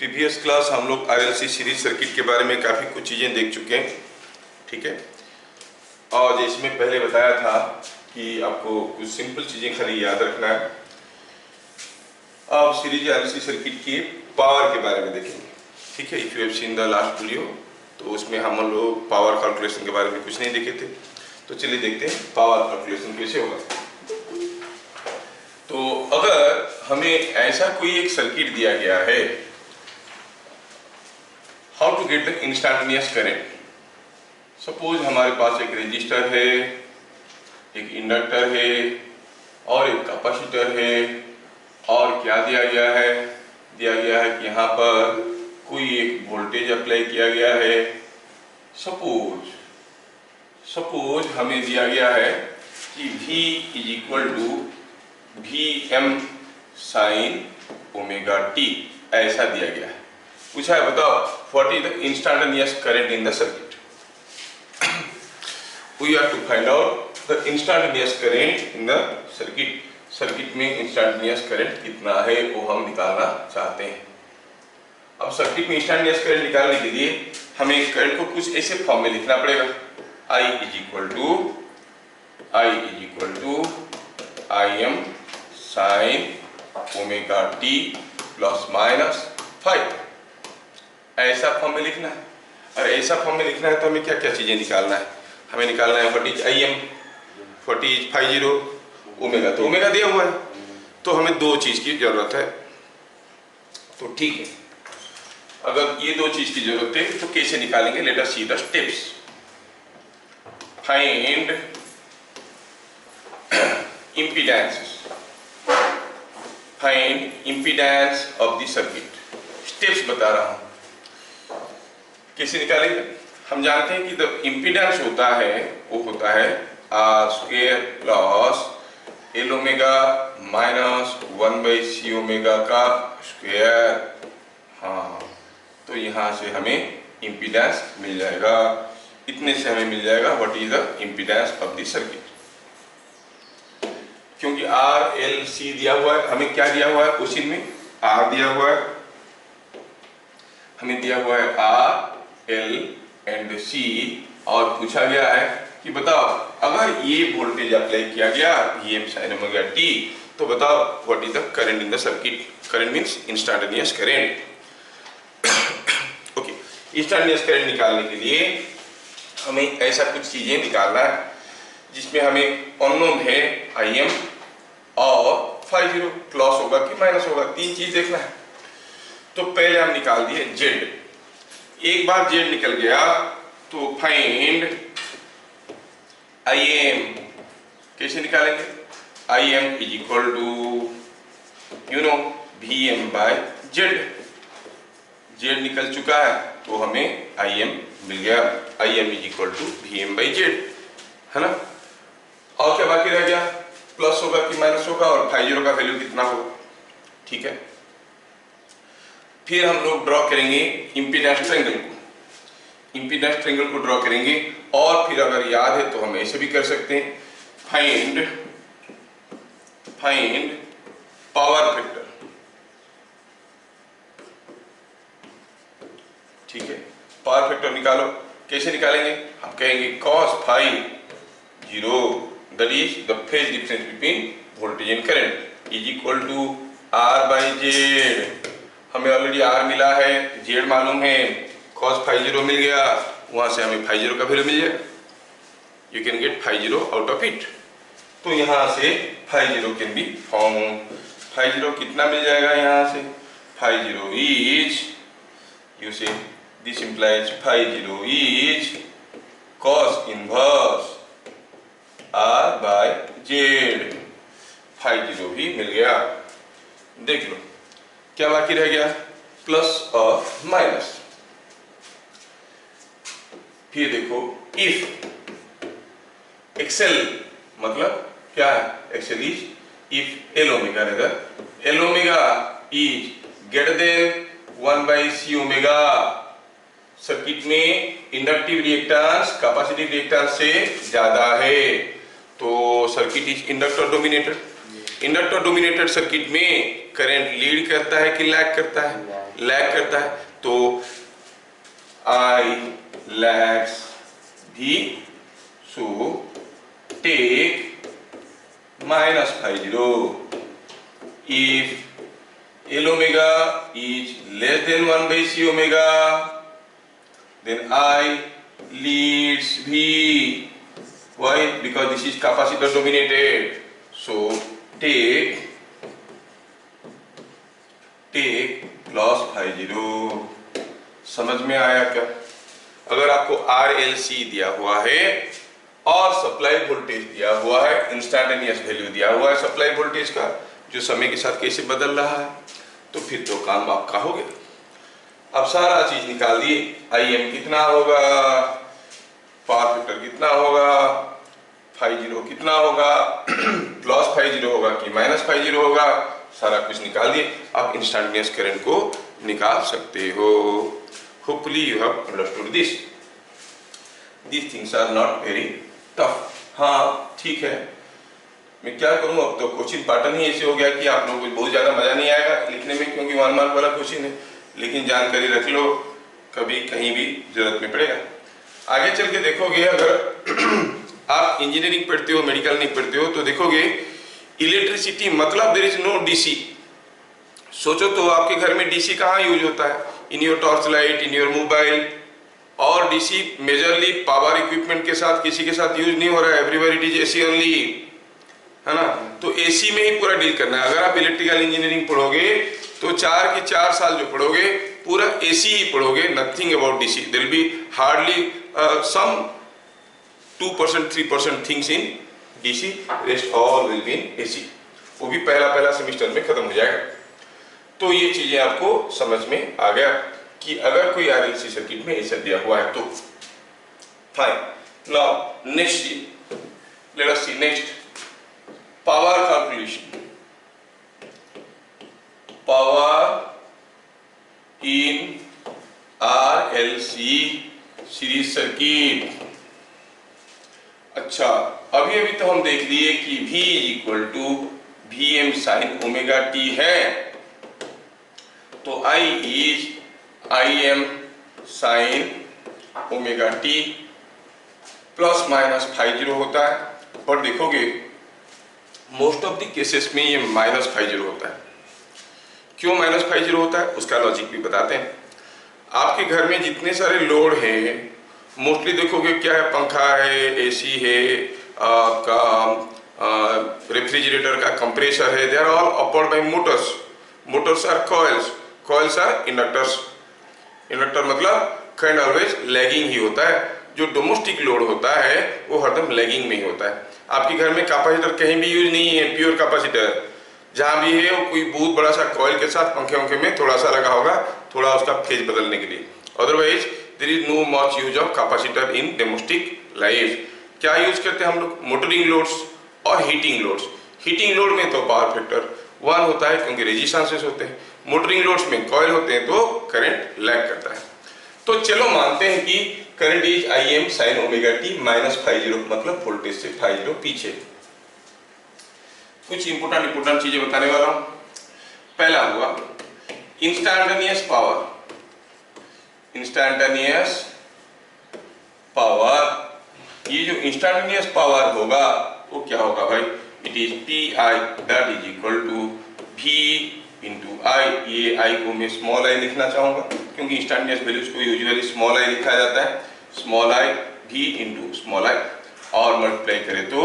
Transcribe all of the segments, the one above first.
Previous class हम लोग RLC series circuit के बारे में काफ़ी कुछ चीज़ें देख चुके हैं, ठीक है। और जैसे मैं पहले बताया था कि आपको कुछ सिंपल चीज़ें खाली याद रखना है। अब सीरीज आरएलसी सर्किट की पावर के बारे में देखेंगे, ठीक है। If you have seen the last video, तो उसमें हम लोग पावर कैलकुलेशन के बारे में कुछ नहीं देखे थे। तो चलिए देखते हैं पावर कैलकुलेशन कैसे होगा। तो अगर हमें ऐसा कोई एक सर्किट दिया गया है, how to get the instantaneous current. Suppose हमारे पास एक रेजिस्टर है, एक इंडक्टर है और एक कैपेसिटर है, और क्या दिया गया है? दिया गया है कि यहाँ पर कोई एक वोल्टेज अप्लाई किया गया है। सपोज हमें दिया गया है कि V is equal to Vm sine omega t, ऐसा दिया गया है। पूछा है बताओ what is the instantaneous current in the circuit. We have to find out the instantaneous current in the circuit. Circuit में इंस्टैंटेनियस करंट कितना है वो हम निकालना चाहते हैं। अब सर्किट में इंस्टैंटेनियस करंट निकालने के लिए हमें करंट को कुछ ऐसे फॉर्म में लिखना पड़ेगा। I is equal to Im sine omega t plus minus 5, ऐसा फॉर्म में लिखना है। और ऐसा फॉर्म में लिखना है तो हमें क्या क्या चीजें निकालना है? हमें निकालना है what is Im, what is 50 omega. तो ओमेगा दिया हुआ है, तो हमें दो चीज की जरूरत है। तो ठीक है, अगर ये दो चीज की जरूरत है तो कैसे निकालेंगे? Late us see the steps. Find impedance of the circuit. Steps बता रहा हूं, कैसे निकालेंगे? हम जानते हैं कि द इम्पीडेंस होता है, वो होता है R square plus L omega minus 1/c omega का स्क्वायर। हाँ, तो यहां से हमें इम्पीडेंस मिल जाएगा। इतने से हमें मिल जाएगा what is the impedance of the circuit. क्योंकि आर एल सी दिया हुआ है, हमें क्या दिया हुआ है क्वेश्चन में? आर दिया हुआ है, हमें दिया हुआ है आर एल एंड सी, और पूछा गया है कि बताओ अगर ये वोल्टेज अप्लाई किया गया Vm sin ओमेगा t, तो बताओ what is the current in the circuit. Current means instantaneous current. Okay, instantaneous current निकालने के लिए हमें ऐसा कुछ चीजें निकालना है जिसमें हमें अननोन है Im और 50 प्लस होगा कि माइनस होगा, तीन चीज देखना है। तो पहले हम निकाल दिए Z। एक बार Z निकल गया तो फाइंड Im। कैसे निकालेंगे? Im is equal to Vm/Z। Z निकल चुका है तो हमें Im मिल गया। Im is equal to Vm/Z, है ना। और क्या बाकी रह गया? प्लस होगा कि माइनस होगा, और 50 का वैल्यू कितना होगा, ठीक है। फिर हम लोग ड्रॉ करेंगे इम्पीडेंस ट्रायंगल को। इम्पीडेंस ट्रायंगल को ड्रॉ करेंगे, और फिर अगर याद है तो हम ऐसे भी कर सकते हैं। फाइंड पावर फैक्टर, ठीक है। पावर फैक्टर निकालो। कैसे निकालेंगे? हम कहेंगे cos phi 0, that is the phase difference between voltage and current, is equal to R/Z। हमें ऑलरेडी R मिला है, Z मालूम है, cos phi 0 मिल गया, वहां से हमें phi 0 का वैल्यू मिल जाएगा। You can get phi 0 out of it। तो यहाँ से phi 0 can be found। phi 0 कितना मिल जाएगा यहाँ से? phi 0 is, you say this implies phi 0 is cos inverse R/Z। phi 0 भी मिल गया। देख लो क्या बाकी रह गया? प्लस और माइनस। फिर देखो इफ एक्सेल मतलब क्या है? XL is if L omega, L omega is greater than 1/c omega. Circuit में इंडक्टिव रिएक्टेंस कैपेसिटिव रिएक्टेंस से ज्यादा है, तो circuit is inductor dominated. Inductor dominated circuit में करंट लीड करता है कि लैग करता है? लैग करता है, तो I lags V, so take minus phi 0 if L omega is less than 1 by C omega, then I leads V. Why? Because this is capacitor dominated. So take plus phi 0. समझ में आया क्या? अगर आपको RLC दिया हुआ है और सप्लाई वोल्टेज दिया हुआ है, इंस्टैंटेनियस वैल्यू दिया हुआ है सप्लाई वोल्टेज का, जो समय के साथ कैसे बदल रहा है, तो फिर तो काम आपका हो गया। अब सारा चीज निकाल दिए, IM कितना होगा, पावर फैक्टर कितना होगा, phi 0 कितना होगा, प्लस phi 0 होगा कि माइनस phi 0 होगा, सारा कुछ निकाल दिए। अब इंस्टैंटेनियस करंट को निकाल सकते हो। Hopefully you have understood this. These things are not very tough. हाँ ठीक है, मैं क्या करूँ, अब तो क्वेश्चन पैटर्न ही ऐसे हो गया कि आप लोगों को बहुत ज़्यादा मज़ा नहीं आएगा लिखने में, क्योंकि 1 मार्क वाला क्वेश्चन है, लेकिन जानकारी रख लो, कभी कहीं भी जरूरत में पड़ेगा। आगे चल के देखोगे, अगर आप इंजीनियरिंग पढ़ते हो, मेडिकल नहीं पढ़ते हो, तो देखोगे इलेक्ट्रिसिटी मतलब देयर इज नो डीसी। सोचो तो आपके घर में डीसी कहाँ यूज होता है? In your torch light, in your mobile. और डीसी मेजरली पावर इक्विपमेंट के साथ, किसी के साथ यूज नहीं हो रहा है, everywhere it is AC only, है ना? तो एसी में ही पूरा डील करना है। अगर आप इलेक्ट्रिकल इंजीनियरिंग पढ़ोगे तो 4 के 4 साल जो पढ़ोगे पूरा एसी ही पढ़ोगे, nothing about DC. There will be hardly some 2% 3% things in DC, rest all will be in AC. वो भी पहला सेमेस्टर में खत्म हो जाएगा। तो ये चीजें आपको समझ में आ गया कि अगर कोई आरएलसी सर्किट में ऐसा दिया हुआ है तो fine. Now next let us see next power calculation. Power in RLC series circuit. अच्छा, अभी तो हम देख लिए कि V equal to VM sine omega t है, तो I is IM sine omega t plus minus phi 0 होता है। और देखोगे मोस्ट ऑफ द केसेस में ये माइनस phi 0 होता है। क्यों माइनस phi 0 होता है उसका लॉजिक भी बताते हैं। आपके घर में जितने सारे लोड हैं, मोस्टली देखोगे क्या है, पंखा है, एसी है, आपका रेफ्रिजरेटर का कंप्रेसर है, they are all powered by motors. Motors are coils, coils are inductors. Inductor मतलब करंट ऑलवेज लैगिंग ही होता है। जो डोमेस्टिक लोड होता है वो हरदम लैगिंग में ही होता है। आपके घर में कैपेसिटर कहीं भी यूज नहीं है, प्योर कैपेसिटर जहां भी है वो कोई बहुत बड़ा सा कॉइल के साथ पंखे में थोड़ा सा लगा होगा, थोड़ा उसका फेज बदलने के लिए। Otherwise there is no much use of capacitor in domestic life. क्या यूज करते हैं हम लोग? मोटरिंग लोड्स और हीटिंग लोड्स। हीटिंग लोड में तो पावर फैक्टर 1 होता है क्योंकि रेजिस्टेंसेस होते हैं। मोटरिंग लोड्स में कॉइल होते हैं तो करंट लैग करता है। तो चलो मानते हैं कि current is IM sine omega T minus phi 0, मतलब वोल्टेज से phi 0 पीछे। कुछ इंपोर्टेंट चीजें बताने वाला हूं। पहला हुआ इंस्टैंटेनियस पावर। इंस्टैंटेनियस पावर, ये जो इंस्टैंटेनियस पावर होगा वो क्या होगा भाई? It is PI that is equal to V into I। ये I को मैं स्मॉल i लिखना चाहूंगा क्योंकि इंस्टैंटेनियस वैल्यूज को यूजुअली स्मॉल i लिखा जाता है। Small I V into small i और मल्टीप्लाई करें तो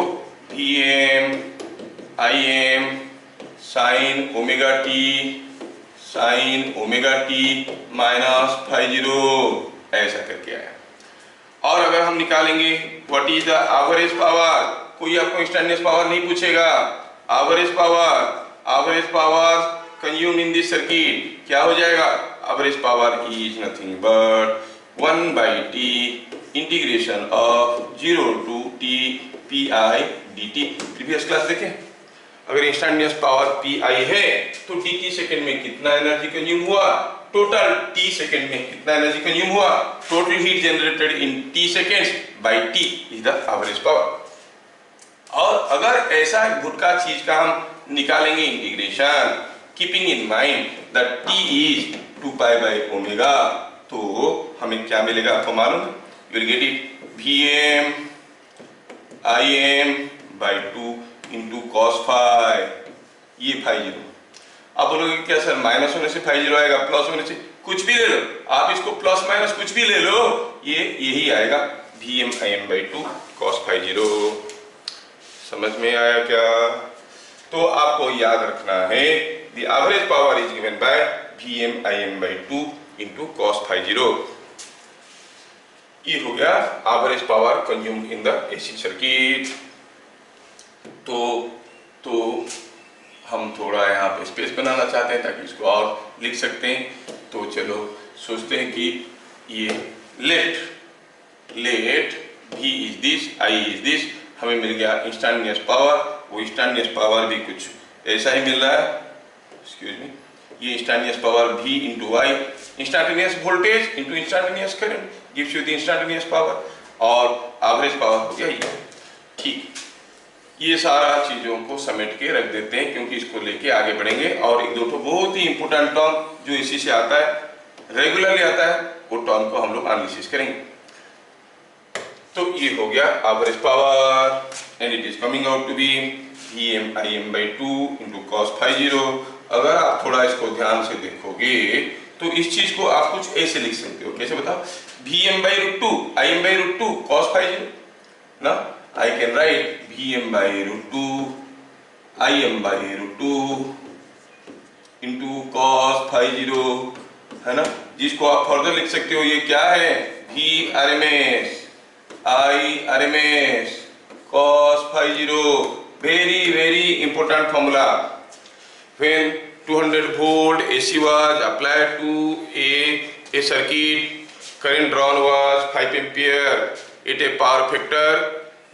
VM IM sine omega T minus phi 0 ऐसा करके आया। और अगर हम निकालेंगे what is the average power, कोई आपको इंस्टैंटेनियस पावर नहीं पूछेगा। Average power consumed in this circuit क्या हो जाएगा? Average power is nothing but 1/t integration of 0 to t PI dt। Previous class देखें, अगर इंस्टैंटेनियस पावर PI है तो dt सेकंड में कितना एनर्जी कंज्यूम हुआ, टोटल t सेकंड में कितना एनर्जी कंज्यूम हुआ, total heat generated in t seconds by t is the average power. और अगर ऐसा भुटका चीज का हम निकालेंगे integration, keeping in mind that t is 2 pi by omega, तो हमें क्या मिलेगा आपको मालूम है, you will get it Vm Im by 2 into cos phi, ये फाई जीरो। आप बोलोगे क्या सर माइनस होने से फाई जीरो आएगा, प्लस होने से, कुछ भी ले लो आप, इसको प्लस माइनस कुछ भी ले लो, ये यही आएगा Vm Im by 2 cos phi zero. समझ में आया क्या? तो आपको याद रखना है the average power is given by Vm Im by 2 into cos phi zero. ये हो गया average power consumed in the AC circuit. तो हम थोड़ा यहाँ पे स्पेस बनाना चाहते हैं ताकि इसको और लिख सकते हैं। तो चलो सोचते हैं कि ये let V is this, I is this, हमें मिल गया इंस्टेंटेनियस पावर। वो इंस्टेंटेनियस पावर भी कुछ ऐसा ही मिल रहा है, एक्सक्यूज मी, ये instantaneous power V into I, instantaneous voltage into instantaneous current gives you the instantaneous power, और एवरेज पावर हो गया ये। ठीक, ये सारा चीजों को समेट के रख देते हैं क्योंकि इसको लेके आगे बढ़ेंगे। और एक दो तो बहुत ही इंपॉर्टेंट टर्म जो इसी से आता है, रेगुलरली आता है, वो टर्म को हम लोग एनालिसिस करेंगे। तो ये हो गया average power and it is coming out to be Vm Im by 2 into cos phi zero. अगर आप थोड़ा इसको ध्यान से देखोगे तो इस चीज को आप कुछ ऐसे लिख सकते हो, कैसे बताओ, Vm by root 2 Im by root 2 cos phi zero ना, I can write Vm by root 2 Im by root 2 into cos phi 0, है ना, जिसको आप फर्दर लिख सकते हो, ये क्या है, V RMS I RMS cos phi 0, very important formula. When 200 volt AC was applied to a circuit, current drawn was 5 ampere at a power factor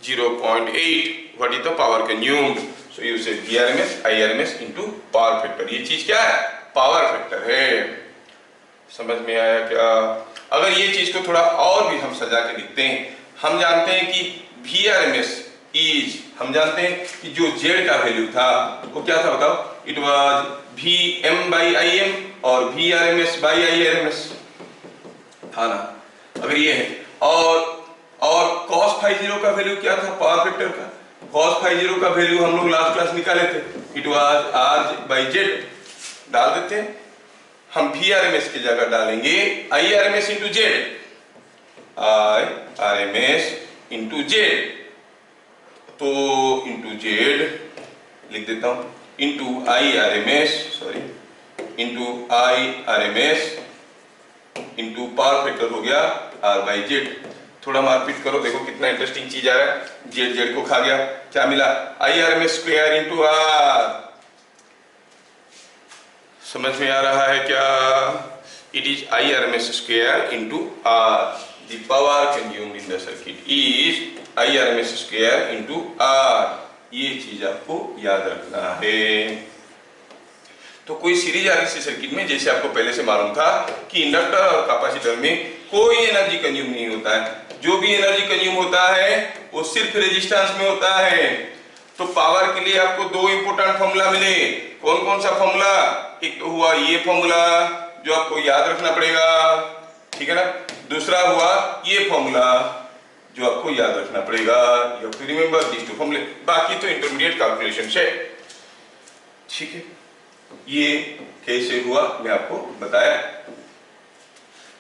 0.8. What is the power consumed? So you say VRMS IRMS into power factor. ये चीज क्या है, power factor है। समझ में आया क्या? अगर ये चीज को थोड़ा और भी हम सजा के लिखते हैं, हम जानते हैं कि VRMS इज, हम जानते हैं कि जो Z का वैल्यू था वो क्या था बताओ, it was VM by IM और VRMS by IRMS था ना। अगर ये है और cos फाई जीरो का वैल्यू क्या था पावर फैक्टर का, cos फाई जीरो का वैल्यू हम लोग लास्ट क्लास निकाले थे, it was R by Z। डाल देते हैं हम, VRMS की जगह डालेंगे IRMS into Z, IRMS into Z, तो into Z लिख देता हूं, into IRMS sorry into IRMS into power factor हो गया R by Z। थोड़ा मारपीट करो, देखो कितना इंटरेस्टिंग चीज आ रहा है, Z को खा गया, क्या मिला, IRMS स्क्वायर into R। समझ में आ रहा है क्या? It is IRMS square into R, the power consumed in the circuit is IRMS square into R। ये चीज आपको याद रखना है। तो कोई सीरीज आरएलसी सर्किट में जैसे आपको पहले से मालूम था कि इंडक्टर और कैपेसिटर में कोई एनर्जी कंज्यूम नहीं होता है, जो भी एनर्जी कंज्यूम होता है वो सिर्फ रेजिस्टेंस में होता है। तो पावर के लिए आपको दो इंपॉर्टेंट फॉर्मूला मिले, कौन कौन सा फॉर्मूला, एक तो हुआ ये फॉर्मूला जो आपको याद रखना पड़ेगा, ठीक है ना, दूसरा हुआ ये फॉर्मूला जो आपको याद रखना पड़ेगा, you have to remember this two फॉर्मूले, बाकी तो इंटरमीडिएट कैलकुलेशन है, ठीक है। ये कैसे हुआ मैं आपको बताया।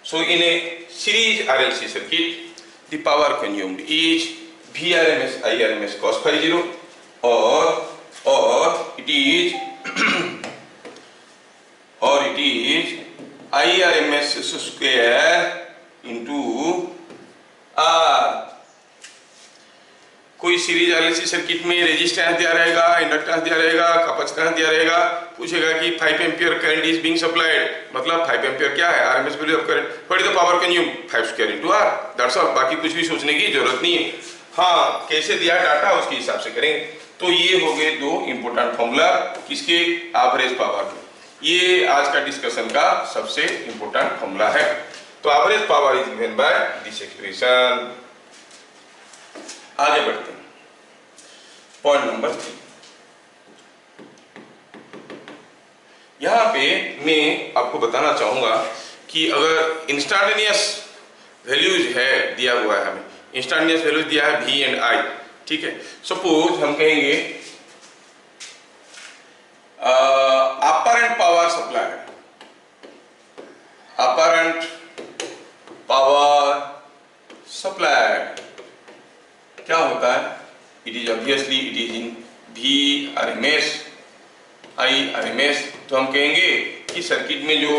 So in a series RLC circuit the power consumed is VRMS IRMS cos phi 0 or it is IRMS square into R। कोई सीरीज आरएलसी सर्किट में रेजिस्टेंस दिया रहेगा, इंडक्टेंस दिया रहेगा, कैपेसिटेंस दिया रहेगा, पूछेगा कि 5 ampere current is being supplied, मतलब 5 एम्पीयर क्या है, RMS value of current, what is the power consume, 5 square into R, that's all. बाकी कुछ भी सोचने की जरूरत नहीं है। हाँ, कैसे दिया डाटा उसके हिसाब से करेंगे। तो ये हो गए दो इंपॉर्टेंट फॉर्मूला किसके, एवरेज पावर के। ये आज का डिस्कशन का सबसे इंपॉर्टेंट फॉर्मूला है। तो average power is given by this expression. आगे बढ़ते हैं, पॉइंट नंबर 3। यहाँ पे मैं आपको बताना चाहूंगा कि अगर इंस्टांटेनियस वैल्यूज है दिया हुआ है, हमें इंस्टांटेनियस वैल्यूज दिया है V एंड I, ठीक है। सपोज हम कहेंगे apparent power supply, apparent power supply क्या होता है? It is obviously it is in V RMS I RMS। तो हम कहेंगे कि सर्किट में जो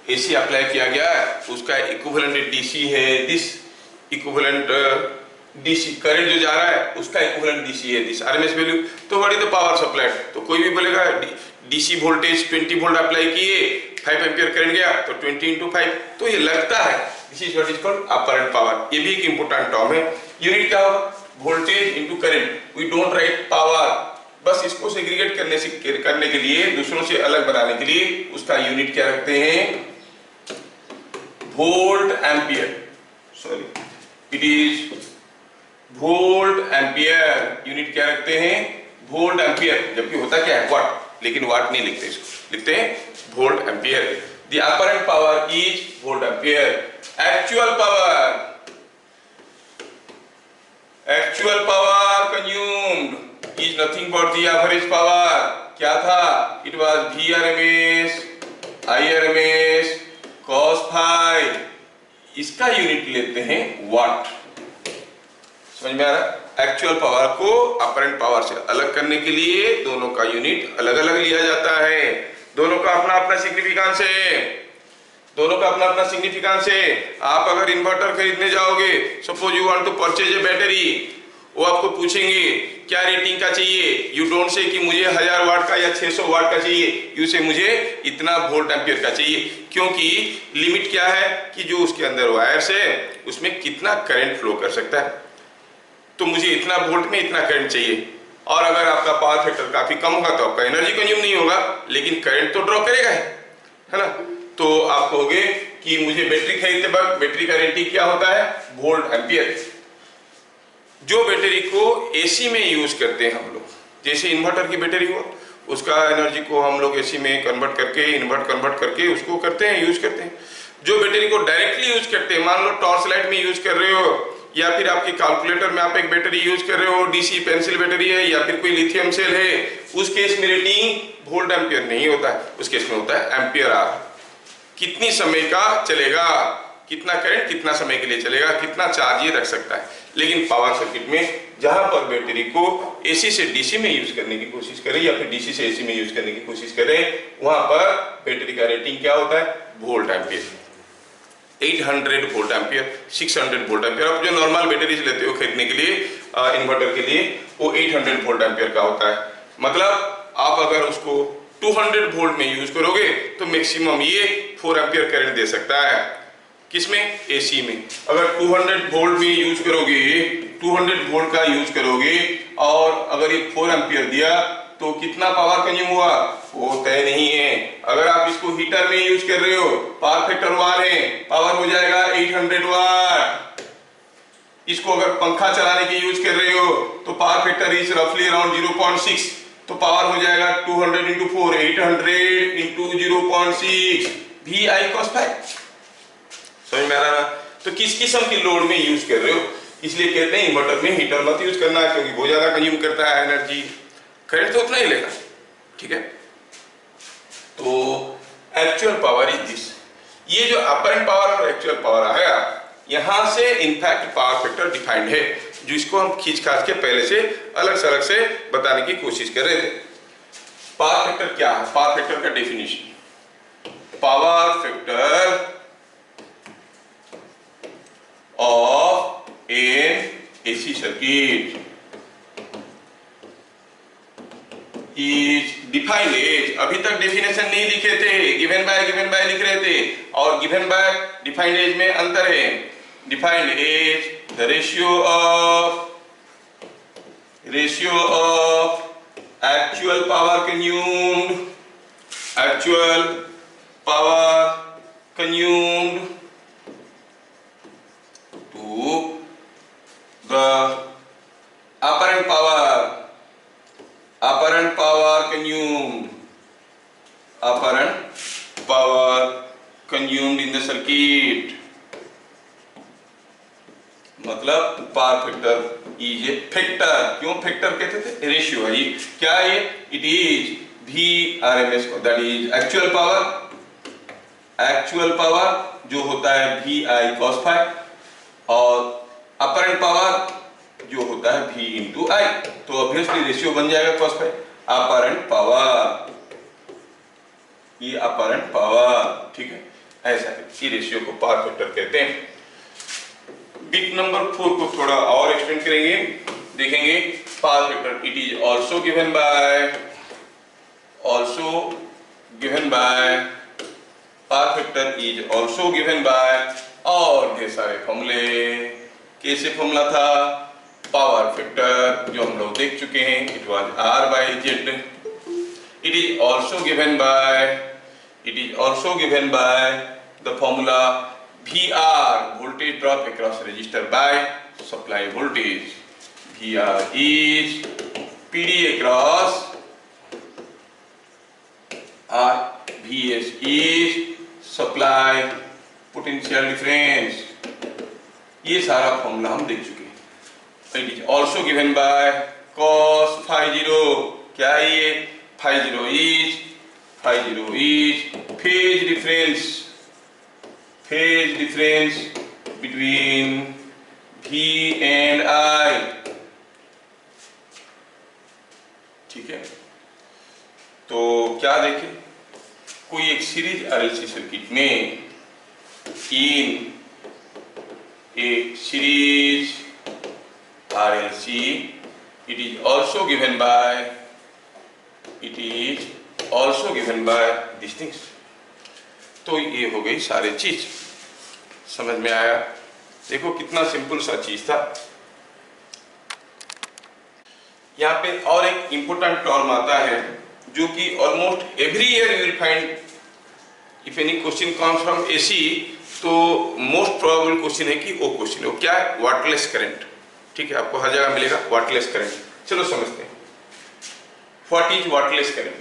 AC अप्लाई किया गया है उसका इक्विवेलेंट DC है, दिस इक्विवेलेंट DC करंट जो जा रहा है उसका इक्विवेलेंट DC है, दिस RMS वैल्यू। तो what is the power supplied? तो कोई भी बोलेगा DC वोल्टेज 20 वोल्ट अप्लाई किए, 5 एम्पियर करंट गया तो 20 into 5, तो ये लगता है this is what is called apparent power. ये भी एक इंपॉर्टेंट टर्म है। यूनिट क्या होगा? Voltage into current. We don't write power, बस इसको सेग्रीगेट करने के लिए, दूसरों से अलग बनाने के लिए उसका यूनिट क्या रखते हैं? Volt ampere. Sorry, it is volt ampere. Unit क्या रखते हैं? Volt ampere. जबकि होता क्या है? वाट, लेकिन वाट नहीं लिखते, इसको लिखते हैं volt ampere. The apparent power is volt ampere. Actual power, actual power consumed is nothing but the average power. क्या था? It was V RMS I RMS cos phi। इसका यूनिट लेते हैं वाट। समझ में आ रहा है? एक्चुअल पावर को अपरेंट पावर से अलग करने के लिए दोनों का यूनिट अलग अलग लिया जाता है। दोनों का अपना अपना सिग्निफिकेंस है, दोनों का अपना अपना सिग्निफिकेंस है। आप अगर इन्वर्टर खरीदने जाओगे, suppose you want to purchase a battery, वो आपको पूछेंगे क्या रेटिंग का चाहिए। यू डोंट से कि मुझे 1000 वाट का या 600 वाट का चाहिए, यू से मुझे इतना वोल्ट एम्पियर का चाहिए। क्योंकि लिमिट क्या है कि जो उसके अंदर वायर्स है उसमें कितना करंट फ्लो कर सकता है, तो मुझे इतना वोल्ट में इतना करंट चाहिए। और अगर आपका पावर फैक्टर काफी कम होगा तो आपका एनर्जी कंज्यूम नहीं होगा, लेकिन करंट तो ड्रॉ करेगा, है ना। तो आप कहोगे कि मुझे बैटरी खरीदते वक्त बैटरी का रेटिंग क्या होता है? Volt ampere. जो बैटरी को AC में यूज करते हैं हम लोग, जैसे इन्वर्टर की बैटरी हो, उसका एनर्जी को हम लोग AC में कन्वर्ट करके उसको करते हैं, यूज करते हैं। जो बैटरी को डायरेक्टली यूज करते हैं, मान लो टॉर्च लाइट में यूज कर रहे हो, या फिर आपके कैलकुलेटर में आप एक बैटरी यूज कर रहे हो, DC पेंसिल बैटरी है या फिर कोई लिथियम सेल है, उस केस में रेटिंग वोल्ट एम्पियर नहीं होता है, उस केस में होता है एम्पियर आवर। कितनी समय का चलेगा, कितना करंट कितना समय के लिए चलेगा, कितना चार्ज ये रख सकता है। लेकिन पावर सर्किट में जहां पर बैटरी को AC से DC में यूज करने की कोशिश करें या फिर DC से AC में यूज करने की कोशिश करें, वहां पर बैटरी का रेटिंग क्या होता है? Volt ampere. 800 volt ampere, 600 volt ampere. आप जो नॉर्मल बैटरीज लेते हो खरीदने के लिए इन्वर्टर के लिए, वो 800 वोल्ट एम्पियर का होता है। मतलब आप अगर उसको 200 वोल्ट में यूज करोगे तो मैक्सिमम ये 4 एम्पियर करंट दे सकता है। किसमें? AC में। अगर 200 वोल्ट में यूज करोगे, 200 वोल्ट का यूज करोगे और अगर ये 4 एम्पियर दिया तो कितना पावर कंज्यूम हुआ वो तय नहीं है। अगर आप इसको हीटर में यूज कर रहे हो, पावर फैक्टर 1 है, पावर हो जाएगा 800 वाट। इसको अगर पंखा चलाने के यूज कर रहे हो तो पावर फैक्टर इज रफली अराउंड 0.6, तो पावर हो जाएगा 200 into 4, 800 into 0.6 VI cos phi। समझ में आ रहा? तो किस किस्म की लोड में यूज कर रहे हो, इसलिए कहते हैं इन्वर्टर में हीटर मत यूज करना, क्योंकि बहुत ज्यादा कंज्यूम करता है एनर्जी, करंट तो उतना ही लेगा, ठीक है। तो एक्चुअल पावर इज दिस। ये जो अपरेंट पावर और एक्चुअल पावर आया, यहां से इनफैक्ट पावर फैक्टर डिफाइंड है, जिसको हम खींच खाच के पहले से अलग से बताने की कोशिश कर रहे थे। पावर फैक्टर क्या है? पावर फैक्टर का definition, power factor of an AC circuit is defined as, अभी तक डेफिनेशन नहीं लिखे थे, गिवन बाय लिख रहे थे, और गिवन बाय डिफाइंड एज में अंतर है। Defined as the ratio of actual power consumed to the apparent power consumed, apparent the circuit, मतलब power factor is a factor. क्यों फैक्टर कहते थे? रेशियो है ये। क्या है? It is VRMS, that is actual power. Actual power जो होता है VI cos phi, और अपरेंट पावर जो होता है V into I। तो ऑब्वियसली रेशियो बन जाएगा cos phi। अपरेंट पावर, ये अपरेंट पावर, ठीक है, ऐसा है। ये रेशियो को पावर फैक्टर कहते हैं। बिट नंबर 4 को थोड़ा और एक्सटेंड करेंगे, देखेंगे power factor it is also given by power factor is also given by, और ढेर सारे फॉर्मूले। कैसे फॉर्मूला था? पावर फैक्टर जो हम लोग देख चुके हैं, it was R/Z। It is also given by the formula VR, voltage drop across resistor by supply voltage. VR is PD across R. VS is supply potential difference. ये सारा formula हम देख चुके हैं। It is also given by cos phi 0। क्या है ये? phi 0 is phase difference between V and I, ठीक है। तो क्या देखें, कोई एक सीरीज RLC सर्किट में इन एक series RLC, it is also given by these things। तो ये हो गई सारी चीज, समझ में आया? देखो कितना सिंपल सा चीज था। यहाँ पे और एक इंपॉर्टेंट टर्म आता है जो कि almost every year you will find, if any question comes from AC, तो मोस्ट प्रोबेबल क्वेश्चन है कि वो क्वेश्चन है, वो क्या है? Wattless current. ठीक है, आपको हर जगह मिलेगा वाटलेस करंट। चलो समझते हैं, व्हाट इज वाटलेस करंट।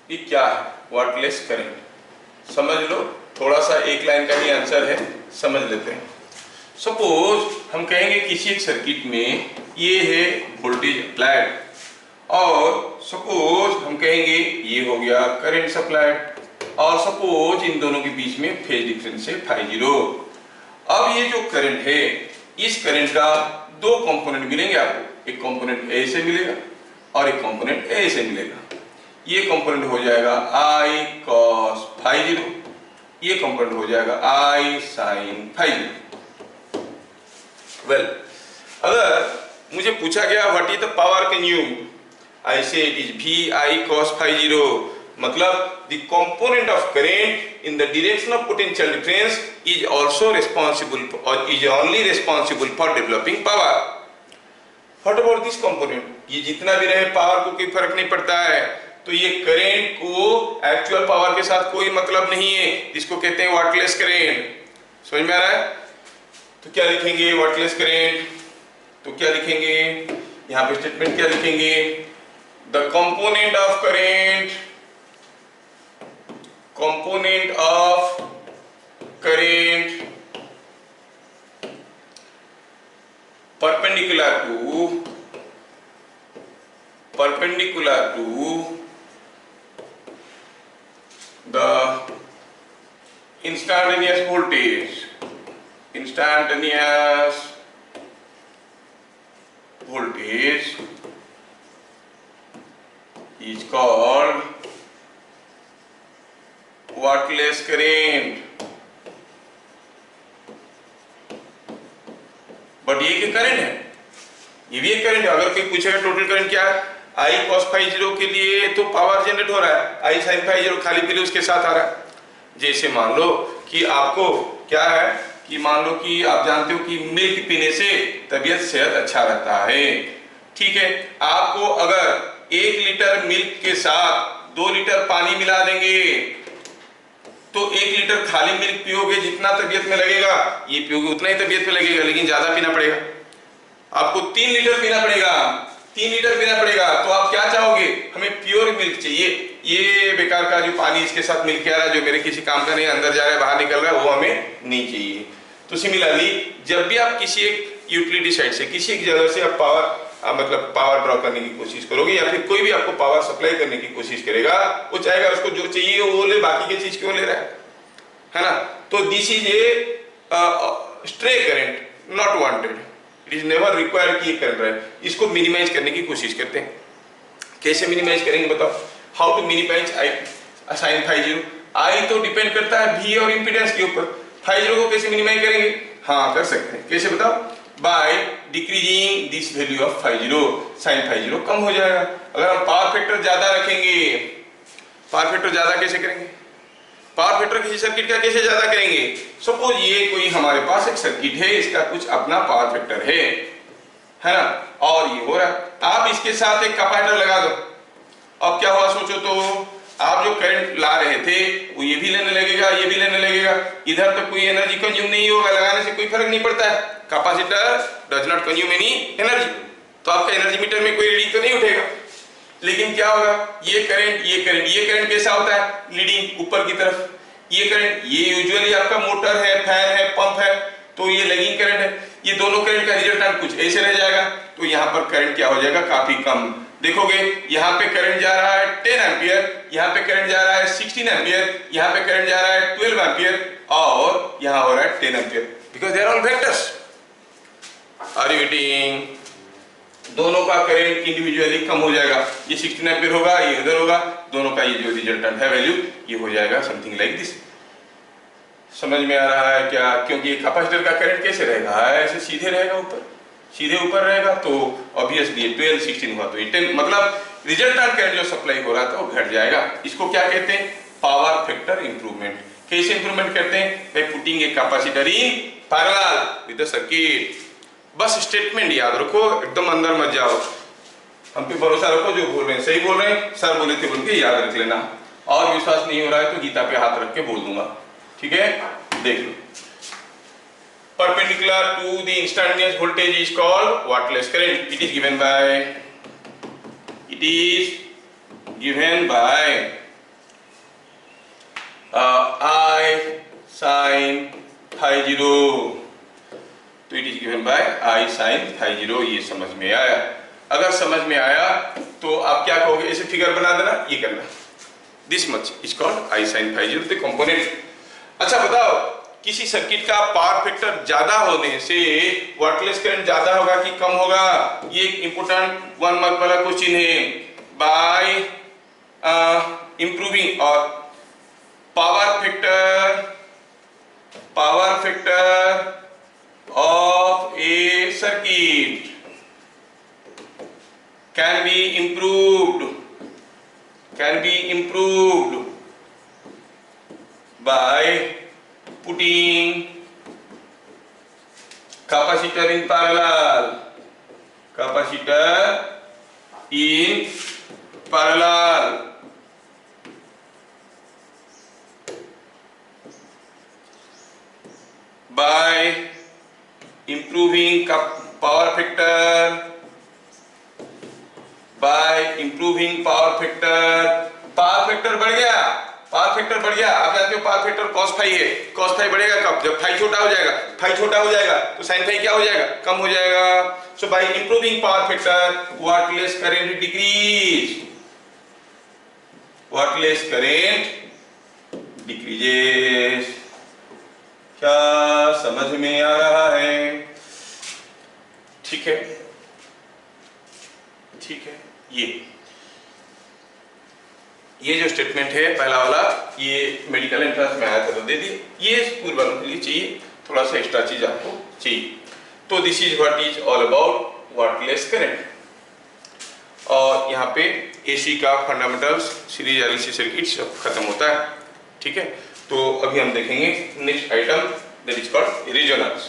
ये क्या है वाटलेस करंट? समझ लो, थोड़ा सा एक लाइन का ही आंसर है, समझ लेते हैं। सपोज हम कहेंगे किसी एक सर्किट में ये है वोल्टेज अप्लाइड, और सपोज हम कहेंगे ये हो गया करंट सप्लाइड, और सपोज इन दोनों के बीच में फेज डिफरेंस है phi 0। अब ये जो करंट है, इस करंट का दो कंपोनेंट मिलेंगे आपको, एक कंपोनेंट A से मिलेगा और एक कंपोनेंट A से मिलेगा। ये कंपोनेंट हो जाएगा I cos phi 0, ये कंपोनेंट हो जाएगा I sin phi 0। वेल, अगर मुझे पूछा गया what is the power consume, I say it is VI cos phi 0, मतलब the component of current in the direction of potential difference is also responsible और is only responsible for developing power. What about this component? ये जितना भी रहे power को कोई फर्क नहीं पड़ता है, तो ये करंट को एक्चुअल पावर के साथ कोई मतलब नहीं है, इसको कहते हैं वाटलेस करंट। समझ में आ रहा है? तो क्या लिखेंगे वाटलेस करंट? तो क्या लिखेंगे यहाँ पे स्टेटमेंट क्या लिखेंगे? The component of current perpendicular to the instantaneous voltage is called wattless current. But ये क्या करंट है? ये भी एक करंट है। अगर कोई पूछेगा टोटल करंट क्या है, I cos phi 0 के लिए तो पावर जनरेट हो रहा है, I sin phi 0 खाली पीले उसके साथ आ रहा है। जैसे मान लो कि आपको क्या है कि मान लो कि आप जानते हो कि मिल्क पीने से तबीयत सेहत अच्छा रहता है, ठीक है। आपको अगर 1 लीटर मिल्क के साथ 2 लीटर पानी मिला देंगे तो 1 लीटर खाली मिल्क पियोगे, जितना तबीयत में लगेगा ये पियोगे उतना ही तबीयत में लगेगा, लेकिन ज्यादा पीना पड़ेगा। आपको 3 लीटर पीना पड़ेगा, 3 लीटर पीना पड़ेगा। तो आप क्या चाहोगे? हमें प्योर मिल्क चाहिए, ये बेकार का जो पानी इसके साथ मिल के आ रहा है, जो मेरे किसी काम का नहीं, अंदर जा रहा है बाहर निकल रहा है, वो हमें नहीं चाहिए। तो सिमिलरली जब भी आप किसी एक यूटिलिटी साइड से किसी एक जगह से आप मतलब पावर ड्रॉ करने की कोशिश करोगे, या फिर कोई भी आपको पावर सप्लाई करने की कोशिश करेगा, वो चाहेगा उसको जो चाहिए वो ले, बाकी की चीज क्यों ले रहा है ना। तो this is a stray current, not wanted, it is never required कि ये करंट रहे। इसको मिनिमाइज करने की कोशिश करते हैं। कैसे मिनिमाइज करेंगे बताओ? How to minimize I sine phi zero? I तो डिपेंड करता है वी और इंपीडेंस के ऊपर। फाई जीरो को कैसे मिनिमाइज करेंगे? हाँ कर सकते हैं। कैसे बताओ? By decreasing this value of phi zero, sine phi zero कम हो जाएगा। अगर हम पावर फैक्टर ज्यादा रखेंगे, पावर फैक्टर ज्यादा कैसे करेंगे? पावर फैक्टर किसी सर्किट का कैसे ज्यादा करेंगे? सपोज ये कोई हमारे पास एक सर्किट है, इसका कुछ अपना पावर फैक्टर है ना, और ये हो रहा है, आप इसके साथ एक कैपेसिटर लगा दो। अब क्या हुआ सोचो तो, आप जो करंट ला रहे थे वो ये भी लेने लगेगा, ये भी लेने लगेगा, इधर तो कोई एनर्जी कंज्यूम नहीं होगा, लगाने से कोई फर्क नहीं पड़ता है। Capacitor does not consume any energy, तो आपका एनर्जी मीटर में कोई रीडिंग तो नहीं उठेगा। लेकिन क्या होगा, ये करंट कैसा होता है? लीडिंग ऊपर की तरफ। ये करंट, ये यूजुअली आपका मोटर है, फैन है, पंप है, तो ये लैगिंग करंट है। ये दोनों करंट का रिजल्टेंट कुछ ऐसे रह जाएगा, तो यहाँ पर करंट क्या हो जाएगा? काफी कम। देखोगे यहाँ पे करंट जा रहा है 10 एम्पियर, यहाँ पे करंट जा रहा है 16 एम्पियर, यहाँ पे करंट जा रहा है 12 एम्पियर, और यहाँ हो रहा है 10 ampere, because they are all vectors. Are you getting? दोनों का करंट इंडिविजुअली कम हो जाएगा। ये 16 एम्पियर होगा, ये उधर होगा, दोनों का ये जो रिजल्टेंट है वैल्यू, ये हो जाएगा समथिंग लाइक दिस। समझ में आ रहा है क्या? क्योंकि कैपेसिटर का करंट कैसे रहेगा? ऐसे सीधे रहेगा, ऊपर सीधे ऊपर रहेगा, तो ऑब्वियसली 12 16 हुआ तो 10, मतलब रिजल्टेंट करंट जो सप्लाई हो रहा था वो घट जाएगा। इसको क्या कहते हैं? Power factor improvement. कैसे इंप्रूवमेंट करते हैं? By putting a capacitor in parallel with the circuit. बस स्टेटमेंट याद रखो, एकदम अंदर मत जाओ, हम पे भरोसा रखो, जो बोल रहे हैं सही बोल रहे हैं, सर बोले थे बोल के याद रख लेना। और विश्वास नहीं हो रहा है तो गीता पे हाथ रख के बोल दूंगा, ठीक है? देख लो, perpendicular to the instantaneous voltage is called wattless current. It is given by I sin phi 0. तो it is given by I sin phi 0। ये समझ में आया? अगर समझ में आया तो आप क्या कहोगे? ऐसे फिगर बना देना, ये करना, this much is called I sin phi 0 the component। अच्छा बताओ, किसी सर्किट का पावर फैक्टर ज्यादा होने से वाटलेस करंट ज्यादा होगा कि कम होगा? ये एक इंपोर्टेंट 1 मार्क वाला क्वेश्चन है। बाय इंप्रूविंग और power factor of A circuit can be improved by putting capacitor in parallel, by improving power factor, power factor बढ़ गया, आप जानते हो पावर फैक्टर cos फाई है, cos फाई बढ़ेगा कब? जब फाई छोटा हो जाएगा, तो साइन फाई क्या हो जाएगा? कम हो जाएगा। So by improving power factor wattless current decreases. क्या समझ में आ रहा है? ठीक है, ये जो स्टेटमेंट है पहला वाला, ये मेडिकल एंट्रेंस में आया था तो दे दिए, ये स्कूल वालों के लिए चाहिए, थोड़ा सा एक्स्ट्रा चीज आपको चाहिए। तो this is what is all about wattless current. और यहाँ पे एसी का फंडामेंटल्स, सीरीज एलसी सर्किट सब खत्म होता है, ठीक है? तो अभी हम देखेंगे next item, that is called resonance.